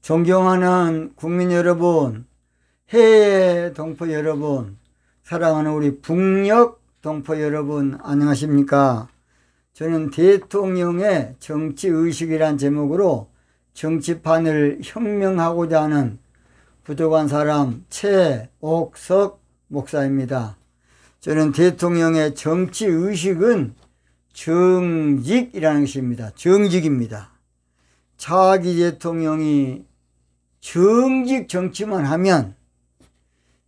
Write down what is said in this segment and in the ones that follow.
존경하는 국민 여러분, 해외 동포 여러분, 사랑하는 우리 북녘 동포 여러분, 안녕하십니까? 저는 대통령의 정치의식이란 제목으로 정치판을 혁명하고자 하는 부족한 사람 최옥석 목사입니다. 저는 대통령의 정치의식은 정직이라는 것입니다. 정직입니다. 차기 대통령이 정직 정치만 하면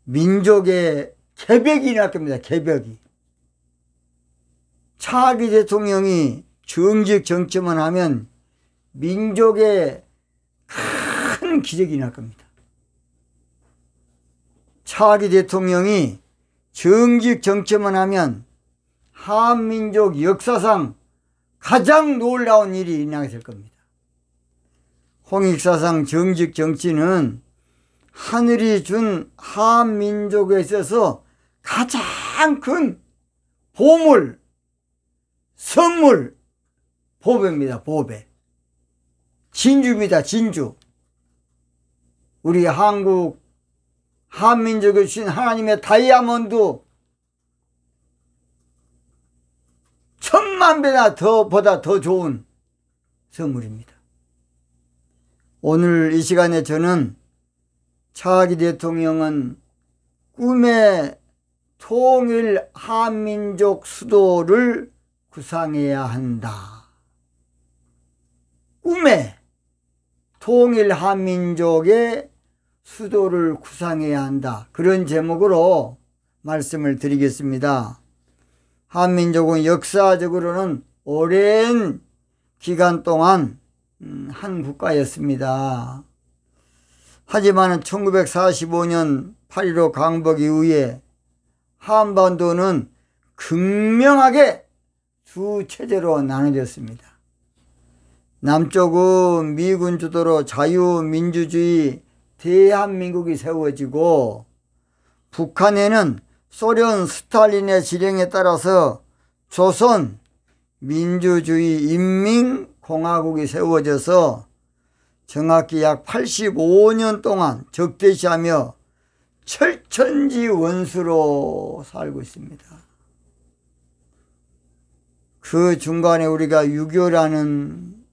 민족의 개벽이 일어날 겁니다. 개벽이. 차기 대통령이 정직 정치만 하면 민족의 큰 기적이 일어날 겁니다. 차기 대통령이 정직 정치만 하면 한민족 역사상 가장 놀라운 일이 일어나게 될 겁니다. 홍익사상 정직 정치는 하늘이 준 한민족에 있어서 가장 큰 보물, 선물, 보배입니다. 보배. 진주입니다. 진주. 우리 한국 한민족에 주신 하나님의 다이아몬드 10,000배나 보다 더 좋은 선물입니다. 오늘 이 시간에 저는 차기 대통령은 꿈의 통일 한민족 수도를 구상해야 한다. 꿈의 통일 한민족의 수도를 구상해야 한다. 그런 제목으로 말씀을 드리겠습니다. 한민족은 역사적으로는 오랜 기간 동안 한 국가였습니다. 하지만 1945년 8.15 강복 이후에 한반도는 극명하게 두 체제로 나눠졌습니다. 남쪽은 미군 주도로 자유민주주의 대한민국이 세워지고, 북한에는 소련 스탈린의 지령에 따라서 조선 민주주의 인민공화국이 세워져서 정확히 약 85년 동안 적대시하며 철천지 원수로 살고 있습니다. 그 중간에 우리가 6.25라는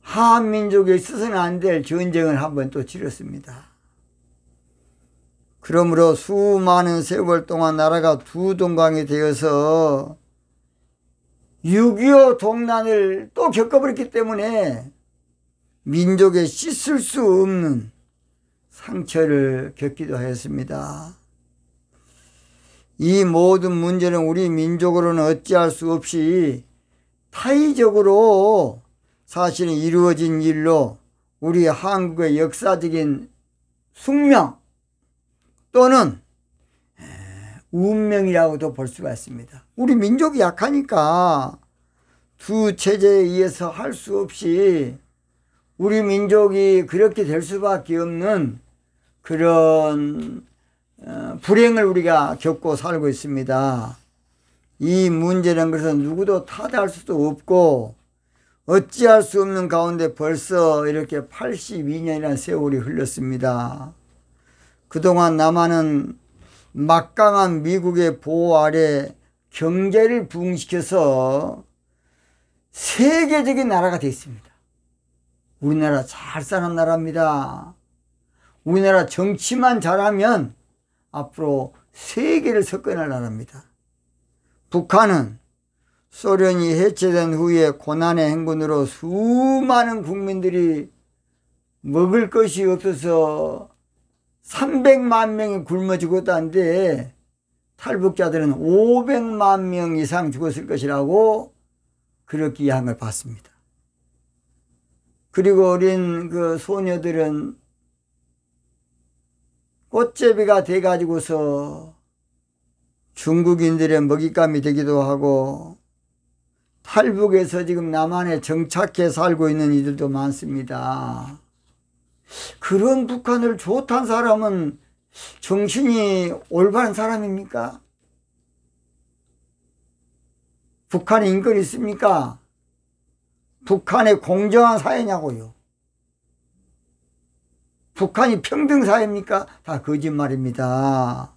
한민족에 있어서는 안 될 전쟁을 한번 또 치렀습니다. 그러므로 수많은 세월 동안 나라가 두 동강이 되어서 6.25 동란을 또 겪어버렸기 때문에 민족에 씻을 수 없는 상처를 겪기도 하였습니다. 이 모든 문제는 우리 민족으로는 어찌할 수 없이 타의적으로 사실은 이루어진 일로 우리 한국의 역사적인 숙명 또는 운명이라고도 볼 수가 있습니다. 우리 민족이 약하니까 두 체제에 의해서 할 수 없이 우리 민족이 그렇게 될 수밖에 없는 그런 불행을 우리가 겪고 살고 있습니다. 이 문제라는 것은 누구도 타개할 수도 없고 어찌할 수 없는 가운데 벌써 이렇게 82년이라는 세월이 흘렀습니다. 그동안 남한은 막강한 미국의 보호 아래 경제를 부흥시켜서 세계적인 나라가 되어 있습니다. 우리나라 잘 사는 나라입니다. 우리나라 정치만 잘하면 앞으로 세계를 석권할 나라입니다. 북한은 소련이 해체된 후에 고난의 행군으로 수많은 국민들이 먹을 것이 없어서 300만 명이 굶어 죽었다는데 탈북자들은 500만 명 이상 죽었을 것이라고 그렇게 이야기를 받습니다. 그리고 어린 그 소녀들은 꽃제비가 돼가지고서 중국인들의 먹잇감이 되기도 하고 탈북에서 지금 남한에 정착해 살고 있는 이들도 많습니다. 그런 북한을 좋다는 사람은 정신이 올바른 사람입니까? 북한에 인권이 있습니까? 북한의 공정한 사회냐고요. 북한이 평등사회입니까? 다 거짓말입니다.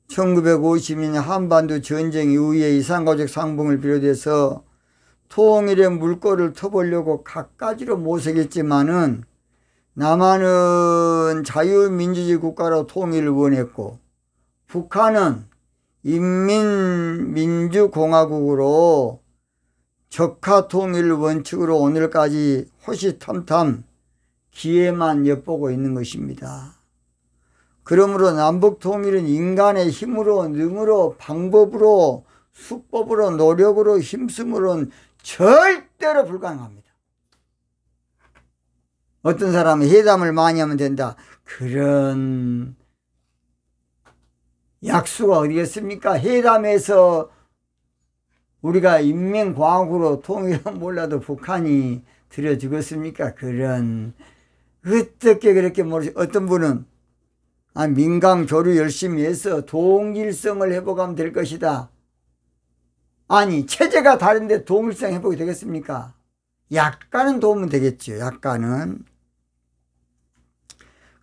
1950년 한반도 전쟁 이후에 이산가족 상봉을 비롯해서 통일의 물꼬를 터보려고 갖가지로 모색했지만은 남한은 자유민주주의 국가로 통일을 원했고 북한은 인민민주공화국으로 적화통일 원칙으로 오늘까지 호시탐탐 기회만 엿보고 있는 것입니다. 그러므로 남북통일은 인간의 힘으로, 능으로, 방법으로, 수법으로, 노력으로, 힘쓰므로는 절대로 불가능합니다. 어떤 사람은 회담을 많이 하면 된다. 그런 약수가 어디겠습니까? 회담에서 우리가 인민공화국으로 통일은 몰라도 북한이 들여주겠습니까? 그런 어떻게 그렇게 모르시? 어떤 분은 민강 교류 열심히 해서 동일성을 회복하면 될 것이다. 아니 체제가 다른데 동일성 회복이 되겠습니까? 약간은 도움은 되겠죠. 약간은.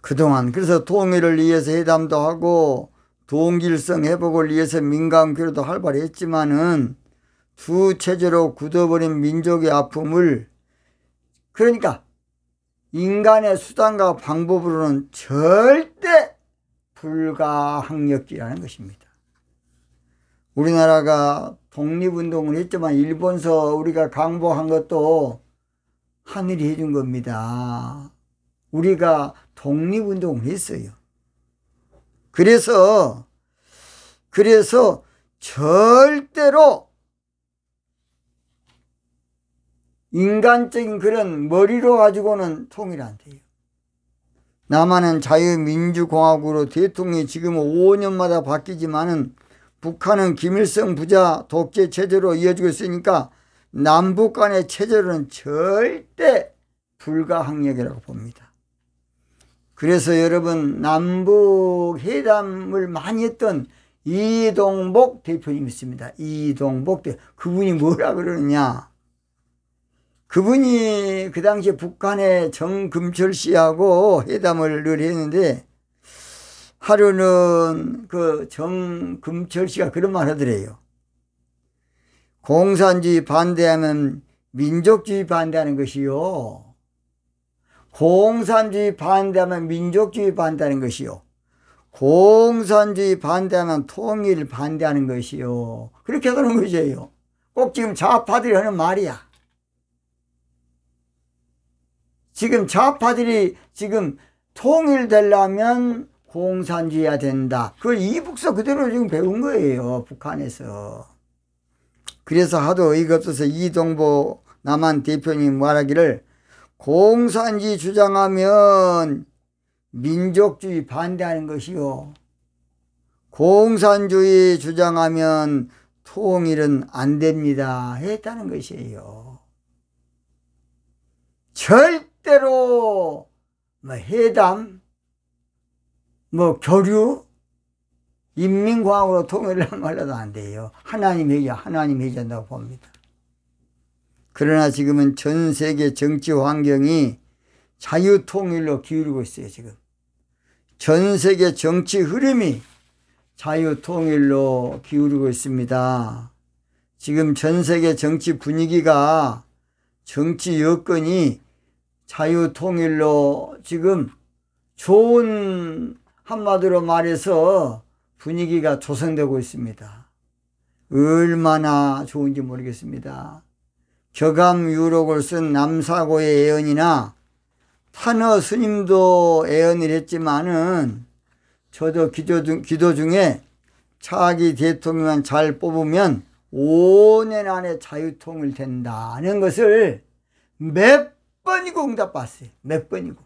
그동안 그래서 통일을 위해서 회담도 하고 동일성 회복을 위해서 민강 교류도 활발히 했지만은 두 체제로 굳어버린 민족의 아픔을 그러니까 인간의 수단과 방법으로는 절대 불가항력이라는 것입니다. 우리나라가 독립운동을 했지만 일본서 우리가 강복한 것도 하늘이 해준 겁니다. 우리가 독립운동을 했어요. 그래서 절대로 인간적인 그런 머리로 가지고는 통일 안 돼요. 남한은 자유민주공화국으로 대통령이 지금 5년마다 바뀌지만은 북한은 김일성 부자 독재 체제로 이어지고 있으니까 남북 간의 체제로는 절대 불가항력이라고 봅니다. 그래서 여러분 남북 회담을 많이 했던 이동복 대표님 있습니다. 이동복 대표. 그분이 뭐라 그러느냐. 그분이 그 당시에 북한의 정금철 씨하고 회담을 늘 했는데 하루는 그 정금철 씨가 그런 말 하더래요. 공산주의 반대하면 민족주의 반대하는 것이요. 공산주의 반대하면 민족주의 반대하는 것이요. 공산주의 반대하면 통일 반대하는 것이요. 그렇게 하는 것이에요. 꼭 지금 좌파들이 하는 말이야. 지금 좌파들이 지금 통일되려면 공산주의해야 된다. 그걸 이북서 그대로 지금 배운 거예요. 북한에서. 그래서 하도 어이가 없어서 이동보 남한 대표님 말하기를 공산주의 주장하면 민족주의 반대하는 것이요. 공산주의 주장하면 통일은 안 됩니다. 했다는 것이에요. 절대로 회담, 교류, 인민공화국으로 통일을 말라도 안 돼요. 하나님 해준다고 봅니다. 그러나 지금은 전 세계 정치 환경이 자유통일로 기울고 있어요. 지금 전 세계 정치 흐름이 자유통일로 기울고 있습니다. 지금 전 세계 정치 분위기가 정치 여건이 자유통일로 지금 좋은 한마디로 말해서 분위기가 조성되고 있습니다. 얼마나 좋은지 모르겠습니다. 격암 유록을 쓴 남사고의 애언이나 탄허 스님도 애언을 했지만은 저도 기도 중에 차기 대통령만 잘 뽑으면 5년 안에 자유통일 된다는 것을 몇 번이고 응답받았어요. 몇 번이고.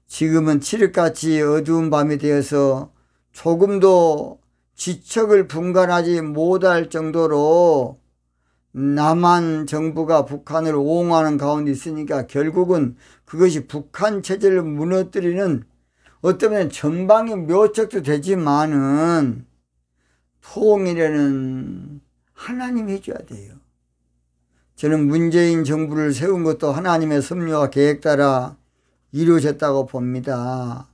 지금은 칠흑같이 어두운 밤이 되어서 조금도 지척을 분간하지 못할 정도로 남한 정부가 북한을 옹호하는 가운데 있으니까 결국은 그것이 북한 체제를 무너뜨리는 어쩌면 전방위 묘책도 되지만은 통일에는 하나님이 해줘야 돼요. 저는 문재인 정부를 세운 것도 하나님의 섭리와 계획 따라 이루어졌다고 봅니다.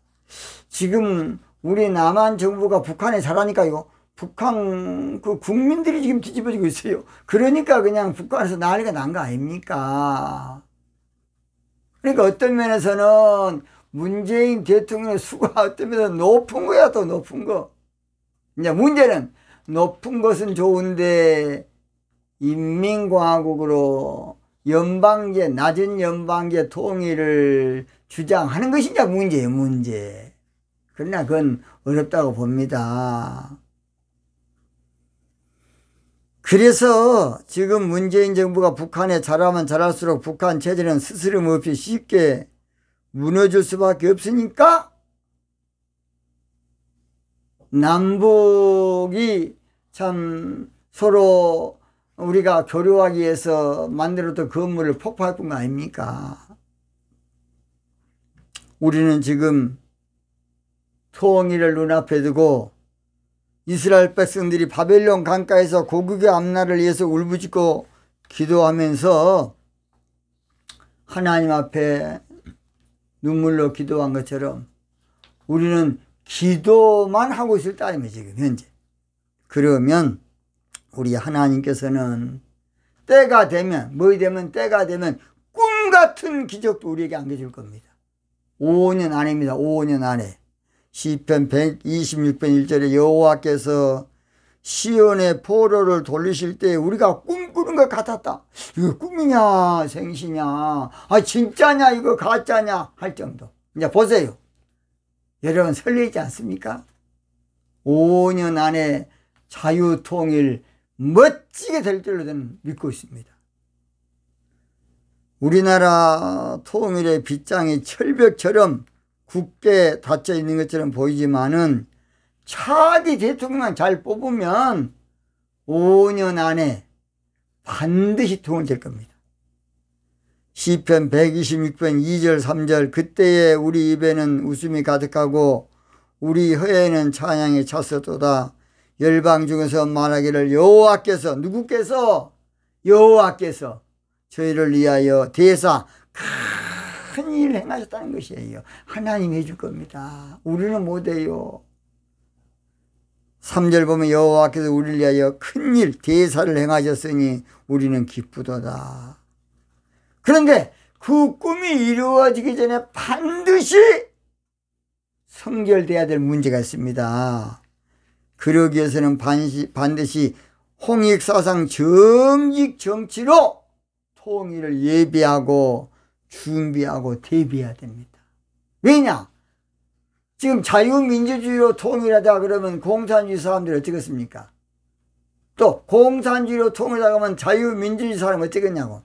지금 우리 남한 정부가 북한에 잘하니까요. 북한 그 국민들이 지금 뒤집어지고 있어요. 그러니까 그냥 북한에서 난리가 난 거 아닙니까? 그러니까 어떤 면에서는 문재인 대통령의 수가 어떤 면에서 높은 거야, 또 높은 거. 이제 문제는 높은 것은 좋은데 인민공화국으로 연방제, 낮은 연방제 통일을 주장하는 것이 이제 문제예요, 문제. 그러나 그건 어렵다고 봅니다. 그래서 지금 문재인 정부가 북한에 잘하면 잘할수록 북한 체제는 스스럼 없이 쉽게 무너질 수밖에 없으니까 남북이 참 서로 우리가 교류하기 위해서 만들었던 건물을 폭파할 뿐 아닙니까? 우리는 지금 통일을 눈앞에 두고 이스라엘 백성들이 바벨론 강가에서 고국의 앞날을 위해서 울부짖고 기도하면서 하나님 앞에 눈물로 기도한 것처럼 우리는 기도만 하고 있을 따름이에요, 지금 현재. 그러면 우리 하나님께서는 때가 되면, 뭐이 되면 때가 되면 꿈 같은 기적도 우리에게 안겨줄 겁니다. 5년 안에입니다. 5년 안에. 시편 126편 1절에 여호와께서 시온의 포로를 돌리실 때 우리가 꿈꾸는 것 같았다. 이거 꿈이냐 생시냐, 아 진짜냐 이거 가짜냐 할 정도. 이제 보세요. 여러분 설레지 않습니까? 5년 안에 자유통일 멋지게 될 줄로 저는 믿고 있습니다. 우리나라 통일의 빗장이 철벽처럼 굳게 닫혀 있는 것처럼 보이지만은 차기 대통령만 잘 뽑으면 5년 안에 반드시 통일될 겁니다. 시편 126편 2절 3절 그때에 우리 입에는 웃음이 가득하고 우리 혀에는 찬양이 찼었도다. 열방 중에서 말하기를 여호와께서, 누구께서? 여호와께서 저희를 위하여 대사 큰 일을 행하셨다는 것이에요. 하나님이 해줄 겁니다. 우리는 못해요. 3절 보면 여호와께서 우리를 위하여 큰일 대사를 행하셨으니 우리는 기쁘도다. 그런데 그 꿈이 이루어지기 전에 반드시 성결돼야 될 문제가 있습니다. 그러기 위해서는 반드시 홍익사상 정직 정치로 통일을 예비하고 준비하고 대비해야 됩니다. 왜냐? 지금 자유민주주의로 통일하자 그러면 공산주의 사람들이 어쩌겠습니까? 또 공산주의로 통일하자 그러면 자유민주주의 사람은 어쩌겠냐고.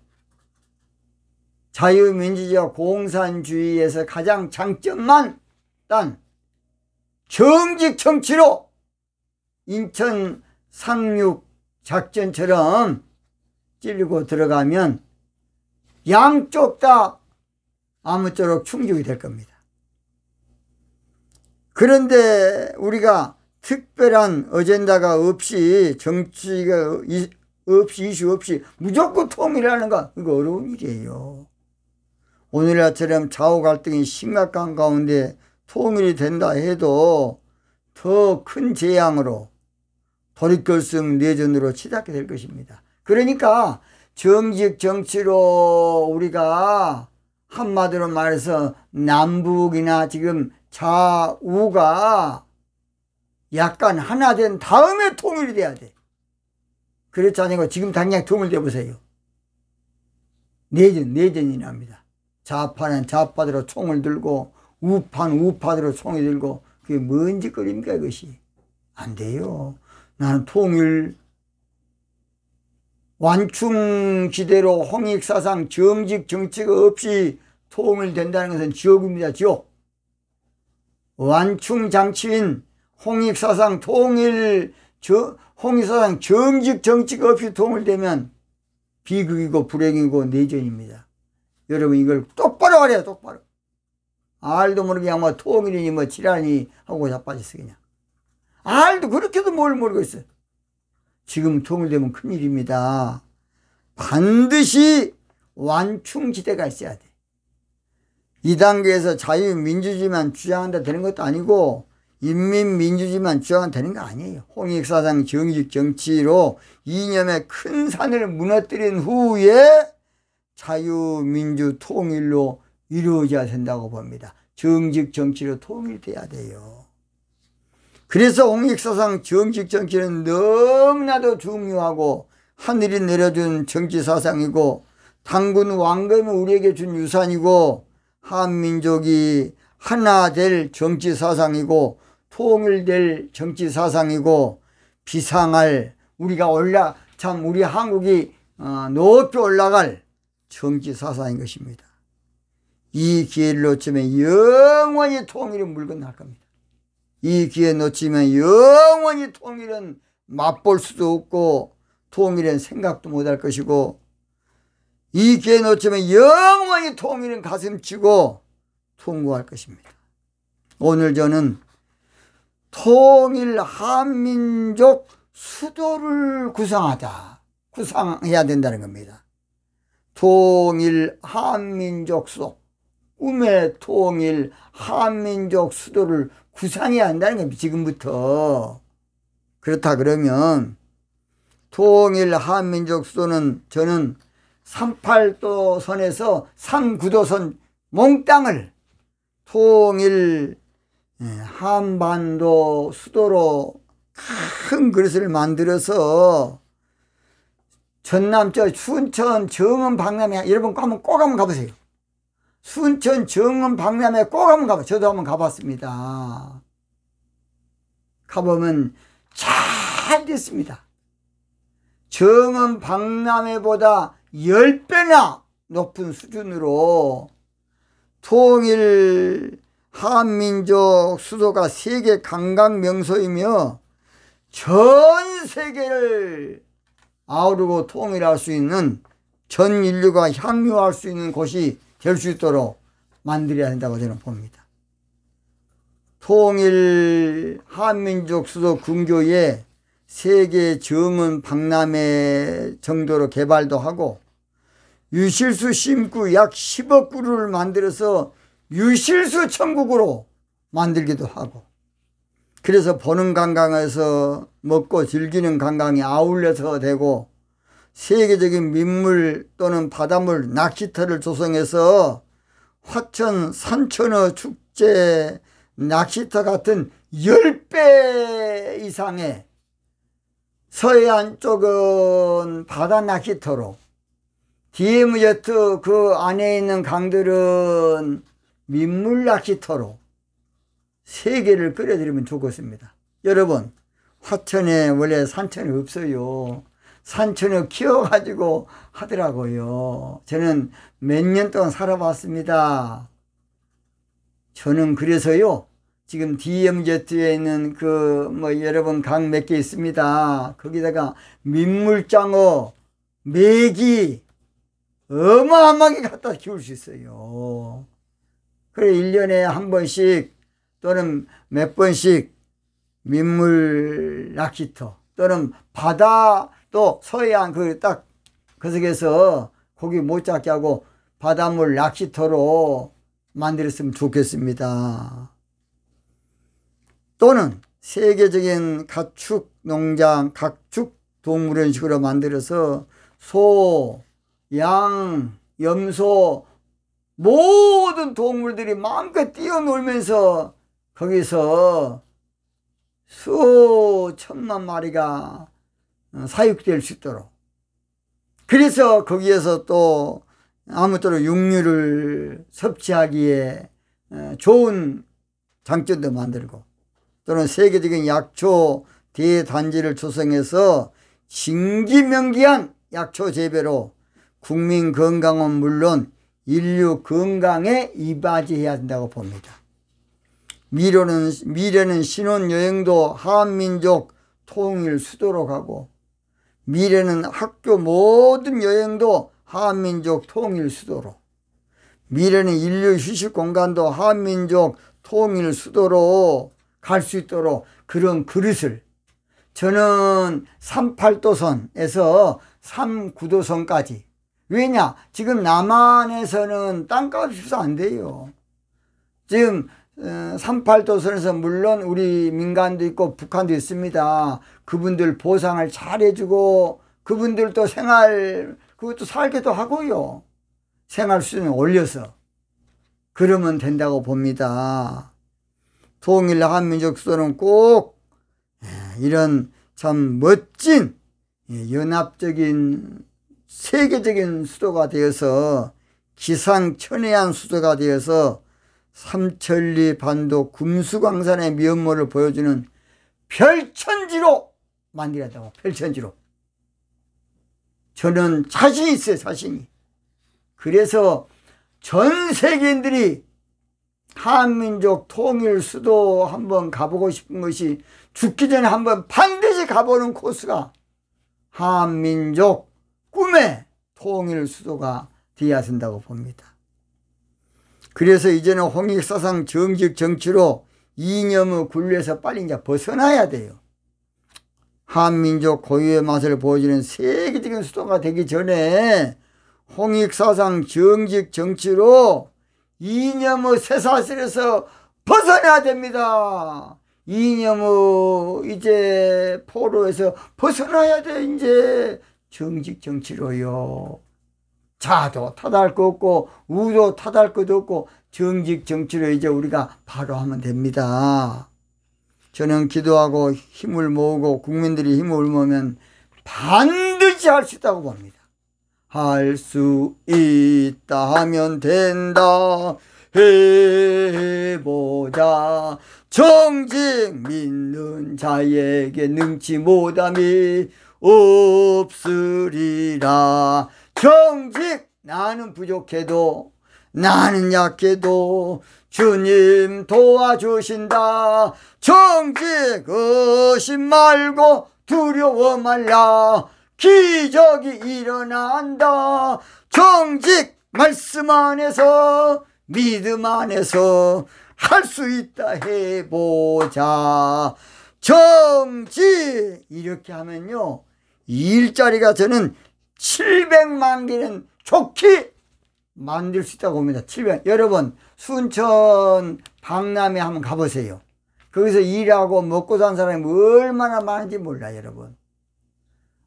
자유민주주의와 공산주의에서 가장 장점만 딴 정직 정치로 인천 상륙 작전처럼 찔리고 들어가면 양쪽 다 아무쪼록 충족이 될 겁니다. 그런데 우리가 특별한 어젠다가 없이 정치가 없이 이슈 없이 무조건 통일하는 거 이거 어려운 일이에요. 오늘날처럼 좌우 갈등이 심각한 가운데 통일이 된다 해도 더 큰 재앙으로 돌이킬성 내전으로 치닫게 될 것입니다. 그러니까 정직 정치로 우리가 한마디로 말해서 남북이나 지금 좌우가 약간 하나 된 다음에 통일이 돼야 돼. 그렇지 않고 지금 당장 통일돼 보세요. 내전이 납니다. 좌파는 좌파대로 총을 들고 우파는 우파대로 총을 들고 그게 뭔 짓거리입니까 이것이. 안 돼요. 나는 통일 완충지대로 홍익사상 정직 정치가 없이 통일된다는 것은 지옥입니다. 지옥. 완충장치인 홍익사상 홍익사상 정직 정치가 없이 통일되면 비극이고 불행이고 내전입니다. 여러분 이걸 똑바로 알아요. 똑바로. 알도 모르게 그냥 뭐 통일이니 뭐 지랄이니 하고 자빠졌어 그냥. 알도 그렇게도 뭘 모르고 있어요. 지금 통일되면 큰일입니다. 반드시 완충지대가 있어야 돼. 이 단계에서 자유민주주의만 주장한다 되는 것도 아니고 인민민주주의만 주장한다 되는 거 아니에요. 홍익사상 정직 정치로 이념의 큰 산을 무너뜨린 후에 자유민주 통일로 이루어져야 된다고 봅니다. 정직 정치로 통일돼야 돼요. 그래서 홍익사상 정직 정치는 너무나도 중요하고 하늘이 내려준 정치사상이고 당군 왕검이 우리에게 준 유산이고 한민족이 하나 될 정치사상이고 통일될 정치사상이고 비상할 우리가 우리 한국이 높이 올라갈 정치사상인 것입니다. 이 기회를 놓치면 영원히 통일은 물건날 겁니다. 이 기회 놓치면 영원히 통일은 맛볼 수도 없고 통일은 생각도 못할 것이고 이 기회 놓치면 영원히 통일은 가슴치고 통고할 것입니다. 오늘 저는 통일 한민족 수도를 구상해야 된다는 겁니다. 통일 한민족 수도, 꿈의 통일 한민족 수도를 구상해야 한다는 겁니다. 지금부터. 그렇다 그러면 통일 한민족 수도는 저는 38도선에서 39도선 몽땅을 통일 한반도 수도로 큰 그릇을 만들어서 전남 순천 정읍 박람회 여러분 꼭 한번 가보세요. 순천 정읍 박람회 꼭 한번 가보세요. 저도 한번 가봤습니다. 가보면 잘 됐습니다. 정읍 박람회보다 10배나 높은 수준으로 통일 한민족 수도가 세계 관광 명소이며 전 세계를 아우르고 통일할 수 있는 전 인류가 향유할 수 있는 곳이 될 수 있도록 만들어야 한다고 저는 봅니다. 통일 한민족 수도 근교에 세계 정은 박람회 정도로 개발도 하고 유실수 심구 약 10억 그루를 만들어서 유실수 천국으로 만들기도 하고 그래서 보는 관광에서 먹고 즐기는 관광이 아울러서 되고 세계적인 민물 또는 바닷물 낚시터를 조성해서 화천 산천어 축제 낚시터 같은 10배 이상의 서해안 쪽은 바다 낚시터로 DMZ 그 안에 있는 강들은 민물 낚시터로 세 개를 끓여드리면 좋겠습니다. 여러분 화천에 원래 산천이 없어요. 산천을 키워가지고 하더라고요. 저는 몇 년 동안 살아봤습니다. 저는 그래서요 지금 DMZ에 있는 여러분 강 몇 개 있습니다. 거기다가 민물장어, 메기 어마어마하게 갖다 키울 수 있어요. 그래 1년에 한 번씩 또는 몇 번씩 민물 낚시터 또는 바다 또 서해안 그 속에서 고기 못 잡게 하고 바닷물 낚시터로 만들었으면 좋겠습니다. 또는 세계적인 가축 농장, 가축 동물원식으로 만들어서 소, 양, 염소 모든 동물들이 마음껏 뛰어놀면서 거기서 수천만 마리가 사육될 수 있도록 그래서 거기에서 또 아무쪼록 육류를 섭취하기에 좋은 장점도 만들고 또는 세계적인 약초 대단지를 조성해서 신기명기한 약초 재배로 국민 건강은 물론 인류 건강에 이바지해야 된다고 봅니다. 미래는 신혼여행도 한민족 통일 수도로 가고 미래는 학교 모든 여행도 한민족 통일 수도로 미래는 인류 휴식 공간도 한민족 통일 수도로 갈 수 있도록 그런 그릇을 저는 38도선에서 39도선까지. 왜냐? 지금 남한에서는 땅값이 비싸 안 돼요. 지금 38도선에서 물론 우리 민간도 있고 북한도 있습니다. 그분들 보상을 잘 해주고 그분들도 그것도 살기도 하고요. 생활 수준을 올려서 그러면 된다고 봅니다. 통일 한민족 수도는 꼭 이런 참 멋진 연합적인 세계적인 수도가 되어서 기상천외한 수도가 되어서 삼천리 반도 금수강산의 면모를 보여주는 별천지로 만들어야 된다고. 별천지로. 저는 자신이 있어요. 자신이. 그래서 전 세계인들이 한민족 통일 수도 한번 가보고 싶은 것이 죽기 전에 한번 반드시 가보는 코스가 한민족 꿈의 통일 수도가 되어야 된다고 봅니다. 그래서 이제는 홍익사상 정직 정치로 이념의 굴레에서 빨리 이제 벗어나야 돼요. 한민족 고유의 맛을 보여주는 세계적인 수도가 되기 전에 홍익사상 정직 정치로 이념의 쇠사슬에서 벗어나야 됩니다. 이념의 이제 포로에서 벗어나야 돼. 이제 정직 정치로요. 자도 탓할 거 없고 우도 탓할 것도 없고 정직 정치로 이제 우리가 바로 하면 됩니다. 저는 기도하고 힘을 모으고 국민들이 힘을 모으면 반드시 할 수 있다고 봅니다. 할 수 있다 하면 된다 해보자. 정직 믿는 자에게 능치 못함이 없으리라. 정직 나는 부족해도 나는 약해도 주님 도와주신다. 정직 의심 말고 두려워 말라. 기적이 일어난다. 정직 말씀 안에서 믿음 안에서 할 수 있다 해보자. 정직 이렇게 하면요 일자리가 저는 700만 개는 좋게 만들 수 있다고 봅니다. 700. 여러분 순천 박람회 한번 가보세요. 거기서 일하고 먹고 사는 사람이 얼마나 많은지 몰라요. 여러분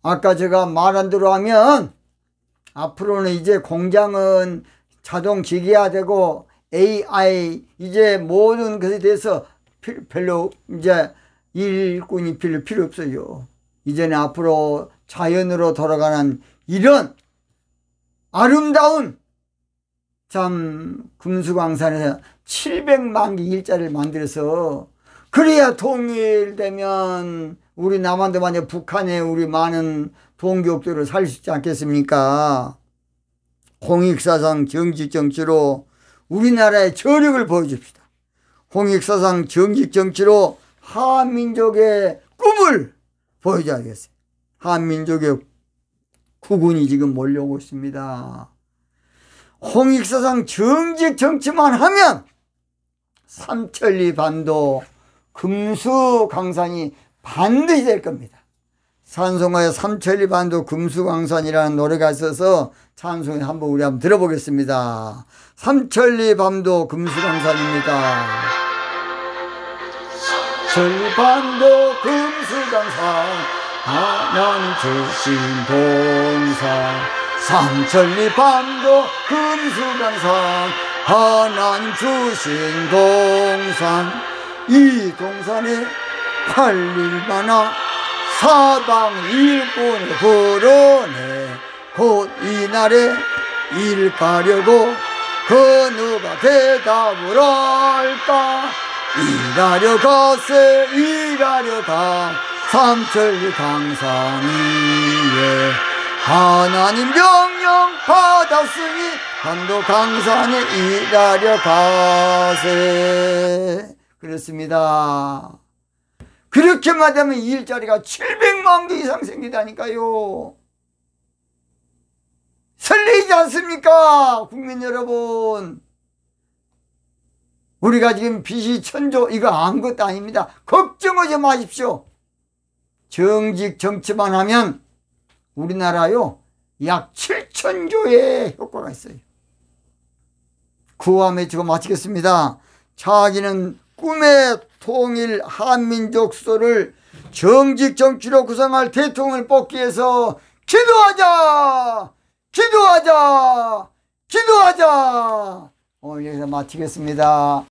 아까 제가 말한 대로 하면 앞으로는 이제 공장은 자동 기계화되고 AI 이제 모든 것에 대해서 별로 이제 일꾼이 필요 없어요. 이제는 앞으로 자연으로 돌아가는 이런 아름다운 참 금수강산에서 700만 개 일자리를 만들어서 그래야 통일되면 우리 남한도 만약 북한에 우리 많은 동교육들을 살 수 있지 않겠습니까? 홍익사상 정직정치로 우리나라의 저력을 보여줍시다. 홍익사상 정직정치로 한민족의 꿈을 보여줘야겠어요. 한민족의 국군이 지금 몰려오고 있습니다. 홍익사상 정직정치만 하면 삼천리 반도 금수강산이 반드시 될 겁니다. 찬송가에 삼천리 반도 금수강산이라는 노래가 있어서 찬송에 우리 한번 들어보겠습니다. 삼천리 반도 금수강산입니다. 삼천리 반도 금수강산 하나님 주신 동산. 삼천리 반도 금수강산 하나님 주신 동산. 이 동산에 할 일 많아 사방 일꾼을 불어내. 곧 이날에 일 가려고 그 누가 대답을 할까. 일하려 가세 일하려 가. 삼천리 강산 위에 하나님 명령 받았으니 반도 강산에 일하려 가세. 그렇습니다. 그렇게만 되면 일자리가 700만 개 이상 생기다니까요. 설레이지 않습니까? 국민 여러분. 우리가 지금 빚이 천조 이거 아무것도 아닙니다. 걱정하지 마십시오. 정직 정치만 하면 우리나라요 약 7천조의 효과가 있어요. 구호함 외치고 마치겠습니다. 자기는 꿈의 통일 한민족 수도를 정직 정치로 구성할 대통령을 뽑기 위해서 기도하자! 기도하자! 기도하자! 오늘 여기서 마치겠습니다.